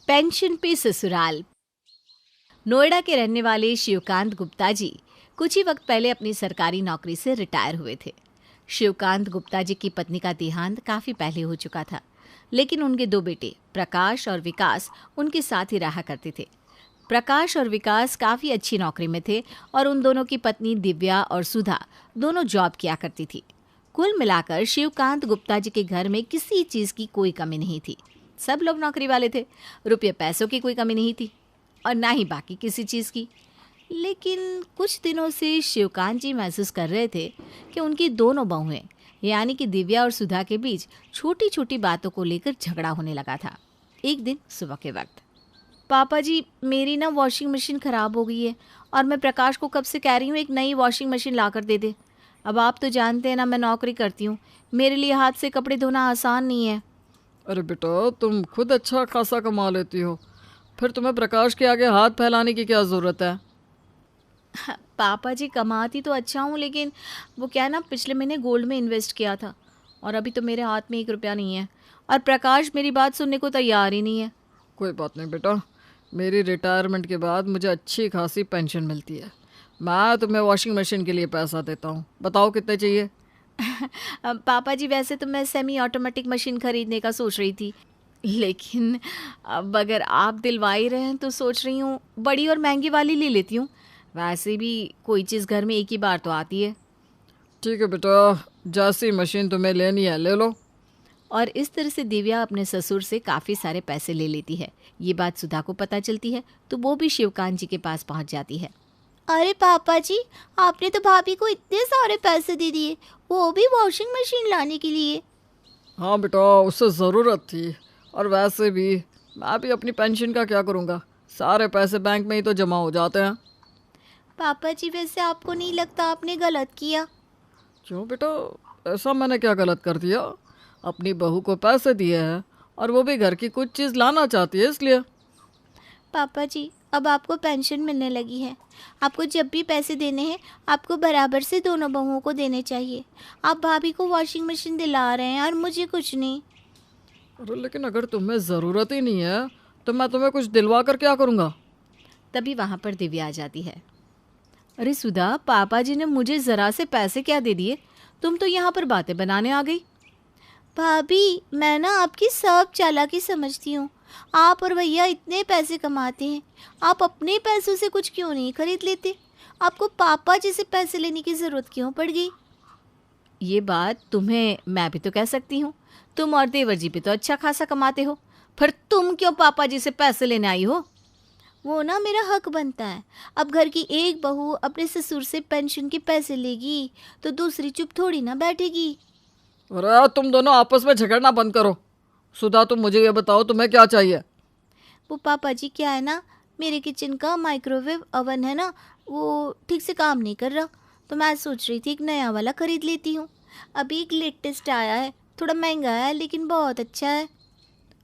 Pension पे ससुराल। नोएडा के रहने वाले शिवकांत गुप्ता जी कुछ ही वक्त पहले अपनी सरकारी नौकरी से रिटायर हुए थे। शिवकांत गुप्ता जी की पत्नी का देहांत काफी पहले हो चुका था, लेकिन उनके दो बेटे प्रकाश और विकास उनके साथ ही रहा करते थे। प्रकाश और विकास काफी अच्छी नौकरी में थे और उन दोनों की पत्नी दिव्या और सुधा दोनों जॉब किया करती थी। कुल मिलाकर शिवकांत गुप्ता जी के घर में किसी चीज की कोई कमी नहीं थी। सब लोग नौकरी वाले थे, रुपये पैसों की कोई कमी नहीं थी और ना ही बाकी किसी चीज़ की। लेकिन कुछ दिनों से शिवकांत जी महसूस कर रहे थे कि उनकी दोनों बहुएं यानी कि दिव्या और सुधा के बीच छोटी छोटी बातों को लेकर झगड़ा होने लगा था। एक दिन सुबह के वक्त, पापा जी मेरी ना वॉशिंग मशीन ख़राब हो गई है और मैं प्रकाश को कब से कह रही हूँ एक नई वॉशिंग मशीन ला कर दे दे। अब आप तो जानते हैं ना मैं नौकरी करती हूँ, मेरे लिए हाथ से कपड़े धोना आसान नहीं है। अरे बेटा, तुम खुद अच्छा खासा कमा लेती हो, फिर तुम्हें प्रकाश के आगे हाथ फैलाने की क्या ज़रूरत है। पापा जी कमाती तो अच्छा हूँ, लेकिन वो क्या है ना, पिछले महीने गोल्ड में इन्वेस्ट किया था और अभी तो मेरे हाथ में 1 रुपया नहीं है और प्रकाश मेरी बात सुनने को तैयार ही नहीं है। कोई बात नहीं बेटा, मेरी रिटायरमेंट के बाद मुझे अच्छी खासी पेंशन मिलती है। मैं तुम्हें वॉशिंग मशीन के लिए पैसा देता हूँ, बताओ कितने चाहिए। पापा जी वैसे तो मैं सेमी ऑटोमेटिक मशीन खरीदने का सोच रही थी, लेकिन अब अगर आप दिलवा ही रहे हैं तो सोच रही हूँ बड़ी और महंगी वाली ले लेती हूँ। वैसे भी कोई चीज़ घर में एक ही बार तो आती है। ठीक है बेटा, जैसी मशीन तुम्हें लेनी है ले लो। और इस तरह से दिव्या अपने ससुर से काफ़ी सारे पैसे ले लेती है। ये बात सुधा को पता चलती है तो वो भी शिवकांत जी के पास पहुंच जाती है। अरे पापा जी, आपने तो भाभी को इतने सारे पैसे दे दिए, वो भी वॉशिंग मशीन लाने के लिए। हाँ बेटा, उससे ज़रूरत थी, और वैसे भी मैं भी अपनी पेंशन का क्या करूँगा, सारे पैसे बैंक में ही तो जमा हो जाते हैं। पापा जी वैसे आपको नहीं लगता आपने गलत किया? क्यों बेटा, ऐसा मैंने क्या गलत कर दिया। अपनी बहू को पैसे दिए हैं और वो भी घर की कुछ चीज़ लाना चाहती है इसलिए। पापा जी अब आपको पेंशन मिलने लगी है, आपको जब भी पैसे देने हैं आपको बराबर से दोनों बहुओं को देने चाहिए। आप भाभी को वॉशिंग मशीन दिला रहे हैं और मुझे कुछ नहीं। अरे लेकिन अगर तुम्हें ज़रूरत ही नहीं है तो मैं तुम्हें कुछ दिलवा कर क्या करूँगा। तभी वहाँ पर दिव्या आ जाती है। अरे सुधा, पापा जी ने मुझे ज़रा से पैसे क्या दे दिए, तुम तो यहाँ पर बातें बनाने आ गई। भाभी मैं ना आपकी सब चालाकी समझती हूँ। आप और भैया इतने पैसे कमाते हैं, आप अपने पैसों से कुछ क्यों नहीं खरीद लेते? आपको पापा जी से पैसे लेने की ज़रूरत क्यों पड़ गई? ये बात तुम्हें मैं भी तो कह सकती हूँ, तुम और देवर जी भी तो अच्छा खासा कमाते हो, फिर तुम क्यों पापा जी से पैसे लेने आई हो? वो ना मेरा हक बनता है। अब घर की एक बहू अपने ससुर से पेंशन के पैसे लेगी तो दूसरी चुप थोड़ी ना बैठेगी। अरे तुम दोनों आपस में झगड़ना बंद करो। सुधा, तुम मुझे ये बताओ तुम्हें क्या चाहिए। वो पापा जी क्या है ना, मेरे किचन का माइक्रोवेव ओवन है ना, वो ठीक से काम नहीं कर रहा, तो मैं सोच रही थी एक नया वाला ख़रीद लेती हूँ। अभी एक लेटेस्ट आया है, थोड़ा महंगा है लेकिन बहुत अच्छा है।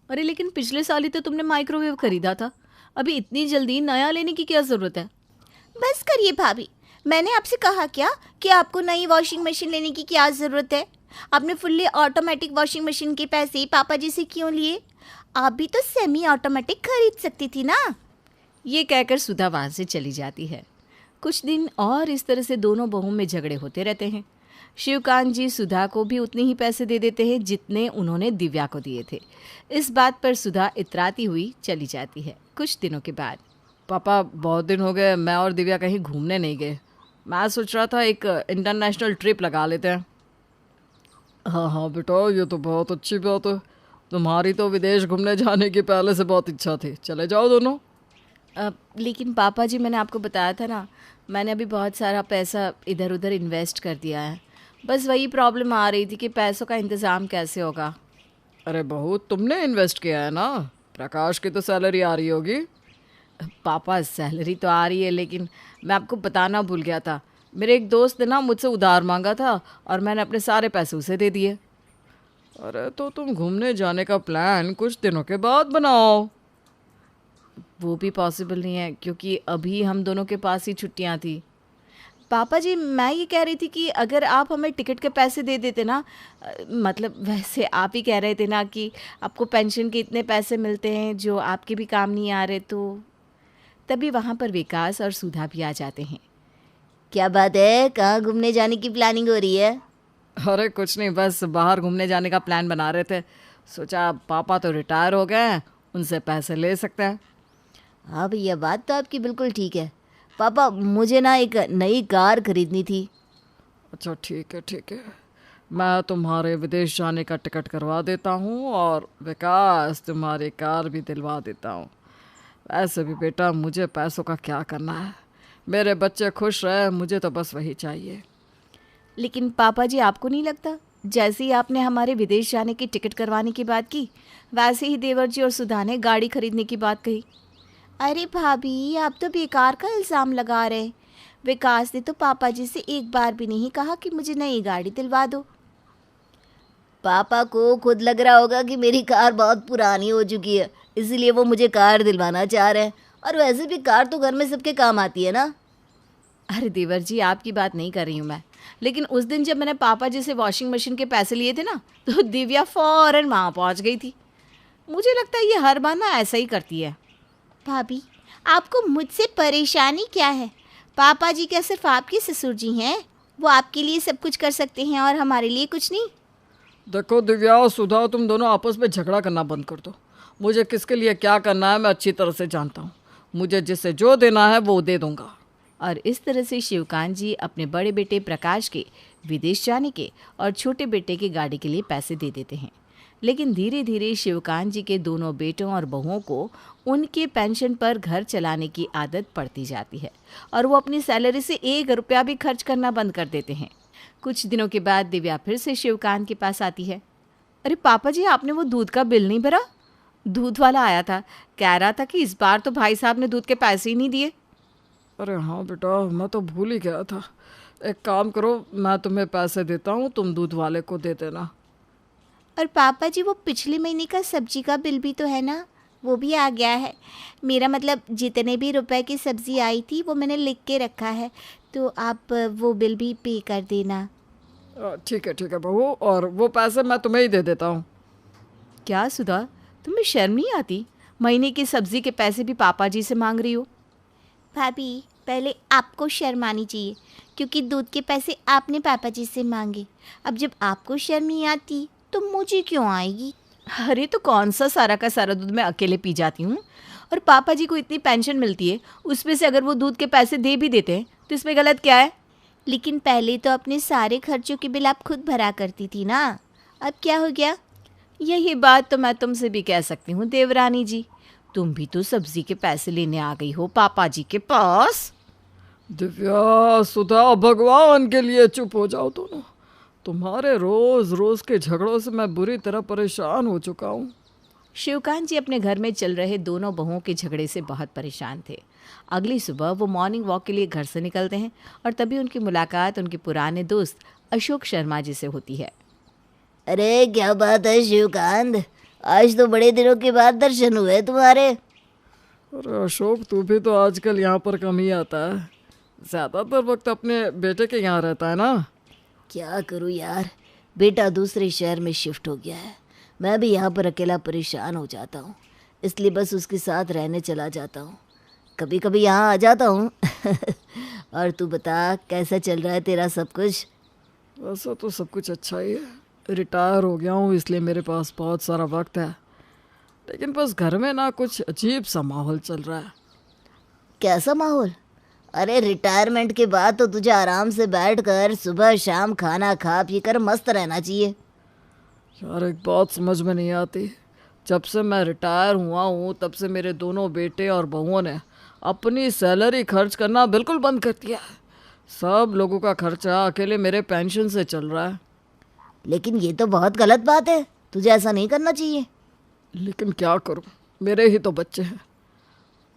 अरे लेकिन पिछले साल ही तो तुमने माइक्रोवेव खरीदा था, अभी इतनी जल्दी नया लेने की क्या ज़रूरत है? बस करिए भाभी, मैंने आपसे कहा क्या कि आपको नई वॉशिंग मशीन लेने की क्या ज़रूरत है? आपने फुल्ली ऑटोमेटिक वॉशिंग मशीन के पैसे पापा जी से क्यों लिए? आप भी तो सेमी ऑटोमेटिक खरीद सकती थी ना। ये कहकर सुधा वहाँ से चली जाती है। कुछ दिन और इस तरह से दोनों बहुओं में झगड़े होते रहते हैं। शिवकांत जी सुधा को भी उतने ही पैसे दे देते हैं जितने उन्होंने दिव्या को दिए थे। इस बात पर सुधा इतराती हुई चली जाती है। कुछ दिनों के बाद, पापा, बहुत दिन हो गए मैं और दिव्या कहीं घूमने नहीं गए। मैं सोच रहा था एक इंटरनेशनल ट्रिप लगा लेते हैं। हाँ हाँ बेटा, ये तो बहुत अच्छी बात है। तुम्हारी तो विदेश घूमने जाने की पहले से बहुत इच्छा थी, चले जाओ दोनों। लेकिन पापा जी मैंने आपको बताया था ना, मैंने अभी बहुत सारा पैसा इधर उधर इन्वेस्ट कर दिया है। बस वही प्रॉब्लम आ रही थी कि पैसों का इंतज़ाम कैसे होगा। अरे बहू, तुमने इन्वेस्ट किया है ना, प्रकाश की तो सैलरी आ रही होगी। पापा सैलरी तो आ रही है, लेकिन मैं आपको बताना भूल गया था, मेरे एक दोस्त ने ना मुझसे उधार मांगा था और मैंने अपने सारे पैसे उसे दे दिए। अरे तो तुम घूमने जाने का प्लान कुछ दिनों के बाद बनाओ। वो भी पॉसिबल नहीं है क्योंकि अभी हम दोनों के पास ही छुट्टियां थी। पापा जी, मैं ये कह रही थी कि अगर आप हमें टिकट के पैसे दे देते ना, मतलब वैसे आप ही कह रहे थे ना कि आपको पेंशन के इतने पैसे मिलते हैं जो आपके भी काम नहीं आ रहे, तो तभी वहाँ पर विकास और सुधा भी आ जाते हैं। क्या बात है, कहाँ घूमने जाने की प्लानिंग हो रही है? अरे कुछ नहीं, बस बाहर घूमने जाने का प्लान बना रहे थे। सोचा पापा तो रिटायर हो गए हैं, उनसे पैसे ले सकते हैं। हाँ भैया, बात तो आपकी बिल्कुल ठीक है। पापा, मुझे ना एक नई कार खरीदनी थी। अच्छा ठीक है ठीक है, मैं तुम्हारे विदेश जाने का टिकट करवा देता हूँ और विकास तुम्हारी कार भी दिलवा देता हूँ। वैसे भी बेटा, मुझे पैसों का क्या करना है, मेरे बच्चे खुश रहे, मुझे तो बस वही चाहिए। लेकिन पापा जी, आपको नहीं लगता जैसे ही आपने हमारे विदेश जाने की टिकट करवाने की बात की, वैसे ही देवर जी और सुधा ने गाड़ी खरीदने की बात कही? अरे भाभी, आप तो बेकार का इल्ज़ाम लगा रहे हैं। विकास ने तो पापा जी से एक बार भी नहीं कहा कि मुझे नई गाड़ी दिलवा दो। पापा को खुद लग रहा होगा कि मेरी कार बहुत पुरानी हो चुकी है, इसीलिए वो मुझे कार दिलवाना चाह रहे हैं। और वैसे भी कार तो घर में सबके काम आती है ना। अरे देवर जी, आपकी बात नहीं कर रही हूँ मैं, लेकिन उस दिन जब मैंने पापा जी से वॉशिंग मशीन के पैसे लिए थे ना, तो दिव्या फौरन वहाँ पहुँच गई थी। मुझे लगता है ये हर बार ना ऐसा ही करती है। भाभी, आपको मुझसे परेशानी क्या है? पापा जी क्या सिर्फ आपके ससुर जी हैं? वो आपके लिए सब कुछ कर सकते हैं और हमारे लिए कुछ नहीं। देखो दिव्या और सुधा, तुम दोनों आपस में झगड़ा करना बंद कर दो। मुझे किसके लिए क्या करना है मैं अच्छी तरह से जानता हूँ। मुझे जिससे जो देना है वो दे दूंगा। और इस तरह से शिवकांत जी अपने बड़े बेटे प्रकाश के विदेश जाने के और छोटे बेटे की गाड़ी के लिए पैसे दे देते हैं। लेकिन धीरे धीरे शिवकांत जी के दोनों बेटों और बहुओं को उनके पेंशन पर घर चलाने की आदत पड़ती जाती है और वो अपनी सैलरी से 1 रुपया भी खर्च करना बंद कर देते हैं। कुछ दिनों के बाद दिव्या फिर से शिवकांत के पास आती है। अरे पापा जी, आपने वो दूध का बिल नहीं भरा? दूध वाला आया था, कह रहा था कि इस बार तो भाई साहब ने दूध के पैसे ही नहीं दिए। अरे हाँ बेटा, मैं तो भूल ही गया था। एक काम करो, मैं तुम्हें पैसे देता हूँ, तुम दूध वाले को दे देना। और पापा जी, वो पिछले महीने का सब्जी का बिल भी तो है ना, वो भी आ गया है। मेरा मतलब जितने भी रुपए की सब्ज़ी आई थी वो मैंने लिख के रखा है, तो आप वो बिल भी पे कर देना। ठीक है बहू, और वो पैसे मैं तुम्हें ही दे देता हूँ। क्या सुधा, तुम्हें शर्म नहीं आती? महीने की सब्जी के पैसे भी पापा जी से मांग रही हो। भाभी, पहले आपको शर्म आनी चाहिए, क्योंकि दूध के पैसे आपने पापा जी से मांगे। अब जब आपको शर्म नहीं आती तो मुझे क्यों आएगी? अरे तो कौन सा सारा का सारा दूध मैं अकेले पी जाती हूँ? और पापा जी को इतनी पेंशन मिलती है, उसमें से अगर वो दूध के पैसे दे भी देते हैं तो इसमें गलत क्या है? लेकिन पहले तो अपने सारे खर्चों के बिल आप खुद भरा करती थी ना, अब क्या हो गया? यही बात तो मैं तुमसे भी कह सकती हूँ देवरानी जी, तुम भी तो सब्जी के पैसे लेने आ गई हो पापा जी के पास। दिव्या, सुधा, भगवान के लिए चुप हो जाओ दोनों। तुम्हारे रोज रोज के झगड़ों से मैं बुरी तरह परेशान हो चुका हूँ। शिवकांत जी अपने घर में चल रहे दोनों बहुओं के झगड़े से बहुत परेशान थे। अगली सुबह वो मॉर्निंग वॉक के लिए घर से निकलते हैं और तभी उनकी मुलाकात उनके पुराने दोस्त अशोक शर्मा जी से होती है। अरे क्या बात है शिवकांत, आज तो बड़े दिनों के बाद दर्शन हुए तुम्हारे। अरे अशोक, तू भी तो आजकल यहाँ पर कम ही आता है। ज़्यादातर वक्त अपने बेटे के यहाँ रहता है ना। क्या करूँ यार, बेटा दूसरे शहर में शिफ्ट हो गया है। मैं भी यहाँ पर अकेला परेशान हो जाता हूँ, इसलिए बस उसके साथ रहने चला जाता हूँ। कभी कभी यहाँ आ जाता हूँ। और तू बता, कैसा चल रहा है तेरा सब कुछ? वैसा तो सब कुछ अच्छा ही है। रिटायर हो गया हूँ, इसलिए मेरे पास बहुत सारा वक्त है, लेकिन बस घर में ना कुछ अजीब सा माहौल चल रहा है। कैसा माहौल? अरे रिटायरमेंट के बाद तो तुझे आराम से बैठकर सुबह शाम खाना खा पी कर मस्त रहना चाहिए। यार एक बात समझ में नहीं आती, जब से मैं रिटायर हुआ हूँ तब से मेरे दोनों बेटे और बहुओं ने अपनी सैलरी खर्च करना बिल्कुल बंद कर दिया है। सब लोगों का खर्चा अकेले मेरे पेंशन से चल रहा है। लेकिन ये तो बहुत गलत बात है, तुझे ऐसा नहीं करना चाहिए। लेकिन क्या करूं, मेरे ही तो बच्चे हैं।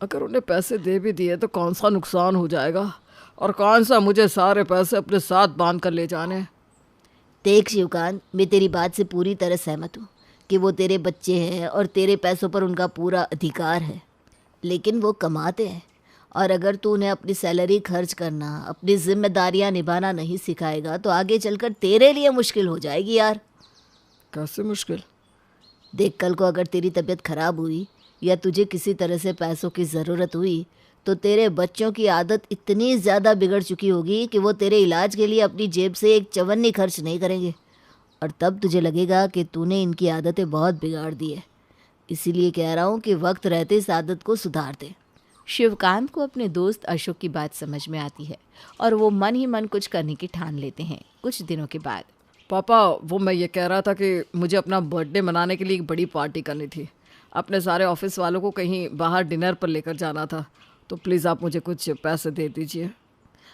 अगर उन्हें पैसे दे भी दिए तो कौन सा नुकसान हो जाएगा, और कौन सा मुझे सारे पैसे अपने साथ बांध कर ले जाने। देख शिवकांत, मैं तेरी बात से पूरी तरह सहमत हूँ कि वो तेरे बच्चे हैं और तेरे पैसों पर उनका पूरा अधिकार है, लेकिन वो कमाते हैं और अगर तू उन्हें अपनी सैलरी खर्च करना, अपनी जिम्मेदारियां निभाना नहीं सिखाएगा तो आगे चलकर तेरे लिए मुश्किल हो जाएगी यार। कैसे मुश्किल? देख, कल को अगर तेरी तबीयत खराब हुई या तुझे किसी तरह से पैसों की ज़रूरत हुई तो तेरे बच्चों की आदत इतनी ज़्यादा बिगड़ चुकी होगी कि वो तेरे इलाज के लिए अपनी जेब से एक चवन्नी खर्च नहीं करेंगे, और तब तुझे लगेगा कि तूने इनकी आदतें बहुत बिगाड़ दी है। इसीलिए कह रहा हूँ कि वक्त रहते इस आदत को सुधार दे। शिवकांत को अपने दोस्त अशोक की बात समझ में आती है और वो मन ही मन कुछ करने की ठान लेते हैं। कुछ दिनों के बाद पापा, वो मैं ये कह रहा था कि मुझे अपना बर्थडे मनाने के लिए एक बड़ी पार्टी करनी थी। अपने सारे ऑफिस वालों को कहीं बाहर डिनर पर लेकर जाना था, तो प्लीज़ आप मुझे कुछ पैसे दे दीजिए।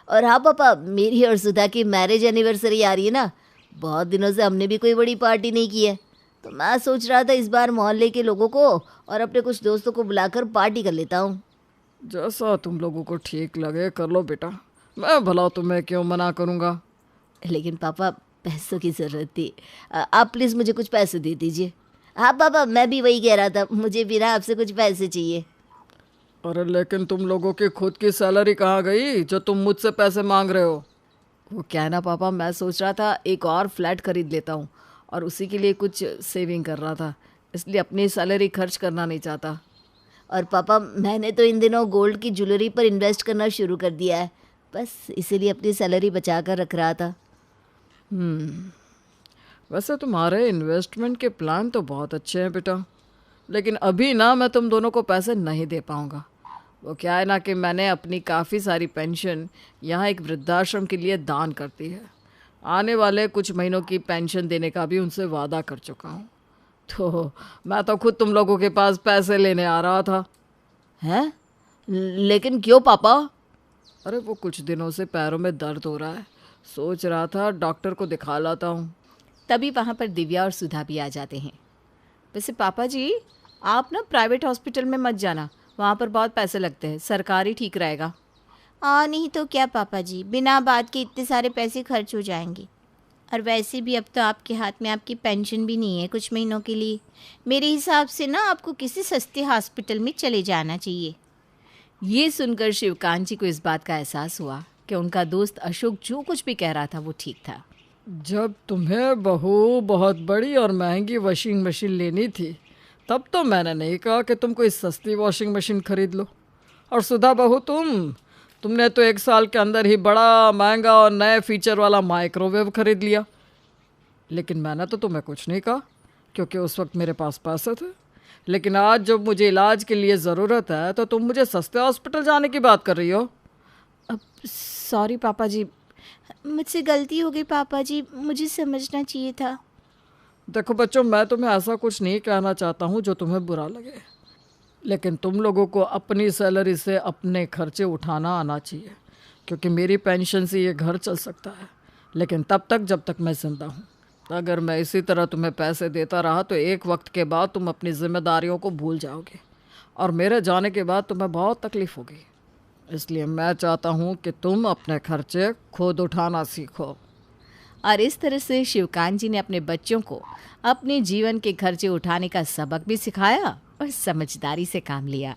और हाँ पापा, मेरी और सुधा की मैरिज एनिवर्सरी आ रही है ना, बहुत दिनों से हमने भी कोई बड़ी पार्टी नहीं की है, तो मैं सोच रहा था इस बार मोहल्ले के लोगों को और अपने कुछ दोस्तों को बुलाकर पार्टी कर लेता हूँ। जैसा तुम लोगों को ठीक लगे कर लो बेटा, मैं भला तुम्हें क्यों मना करूँगा। लेकिन पापा, पैसों की ज़रूरत थी, आप प्लीज़ मुझे कुछ पैसे दे दीजिए। हाँ पापा, मैं भी वही कह रहा था, मुझे भी ना आपसे कुछ पैसे चाहिए। अरे लेकिन तुम लोगों की खुद की सैलरी कहाँ गई जो तुम मुझसे पैसे मांग रहे हो? वो क्या है ना पापा, मैं सोच रहा था एक और फ्लैट खरीद लेता हूँ और उसी के लिए कुछ सेविंग कर रहा था, इसलिए अपनी सैलरी खर्च करना नहीं चाहता। और पापा, मैंने तो इन दिनों गोल्ड की ज्वेलरी पर इन्वेस्ट करना शुरू कर दिया है, बस इसीलिए अपनी सैलरी बचा कर रख रहा था। वैसे तुम्हारे इन्वेस्टमेंट के प्लान तो बहुत अच्छे हैं बेटा, लेकिन अभी ना मैं तुम दोनों को पैसे नहीं दे पाऊँगा। वो क्या है ना कि मैंने अपनी काफ़ी सारी पेंशन यहाँ एक वृद्धाश्रम के लिए दान कर दी है। आने वाले कुछ महीनों की पेंशन देने का भी उनसे वादा कर चुका हूँ, तो मैं तो खुद तुम लोगों के पास पैसे लेने आ रहा था। हैं? लेकिन क्यों पापा? अरे वो कुछ दिनों से पैरों में दर्द हो रहा है, सोच रहा था डॉक्टर को दिखा लाता हूँ। तभी वहाँ पर दिव्या और सुधा भी आ जाते हैं। वैसे पापा जी, आप ना प्राइवेट हॉस्पिटल में मत जाना, वहाँ पर बहुत पैसे लगते हैं, सरकारी ठीक रहेगा। नहीं तो क्या पापा जी, बिना बात के इतने सारे पैसे खर्च हो जाएंगे। और वैसे भी अब तो आपके हाथ में आपकी पेंशन भी नहीं है कुछ महीनों के लिए। मेरे हिसाब से ना आपको किसी सस्ते हॉस्पिटल में चले जाना चाहिए। ये सुनकर शिवकांत जी को इस बात का एहसास हुआ कि उनका दोस्त अशोक जो कुछ भी कह रहा था वो ठीक था। जब तुम्हें बहू बहुत बड़ी और महंगी वॉशिंग मशीन लेनी थी तब तो मैंने नहीं कहा कि तुम कोई सस्ती वॉशिंग मशीन खरीद लो। और सुधा बहू, तुमने तो 1 साल के अंदर ही बड़ा महंगा और नए फीचर वाला माइक्रोवेव खरीद लिया। लेकिन मैंने तो तुम्हें कुछ नहीं कहा क्योंकि उस वक्त मेरे पास पैसे थे। लेकिन आज जब मुझे इलाज के लिए ज़रूरत है तो तुम मुझे सस्ते हॉस्पिटल जाने की बात कर रही हो। अब सॉरी पापा जी, मुझसे गलती हो गई पापा जी, मुझे समझना चाहिए था। देखो बच्चों, मैं तुम्हें ऐसा कुछ नहीं कहना चाहता हूँ जो तुम्हें बुरा लगे, लेकिन तुम लोगों को अपनी सैलरी से अपने खर्चे उठाना आना चाहिए, क्योंकि मेरी पेंशन से ये घर चल सकता है, लेकिन तब तक जब तक मैं जिंदा हूँ। अगर मैं इसी तरह तुम्हें पैसे देता रहा तो एक वक्त के बाद तुम अपनी जिम्मेदारियों को भूल जाओगे और मेरे जाने के बाद तुम्हें बहुत तकलीफ होगी। इसलिए मैं चाहता हूँ कि तुम अपने खर्चे खुद उठाना सीखो। और इस तरह से शिवकांत जी ने अपने बच्चों को अपने जीवन के खर्चे उठाने का सबक भी सिखाया और समझदारी से काम लिया।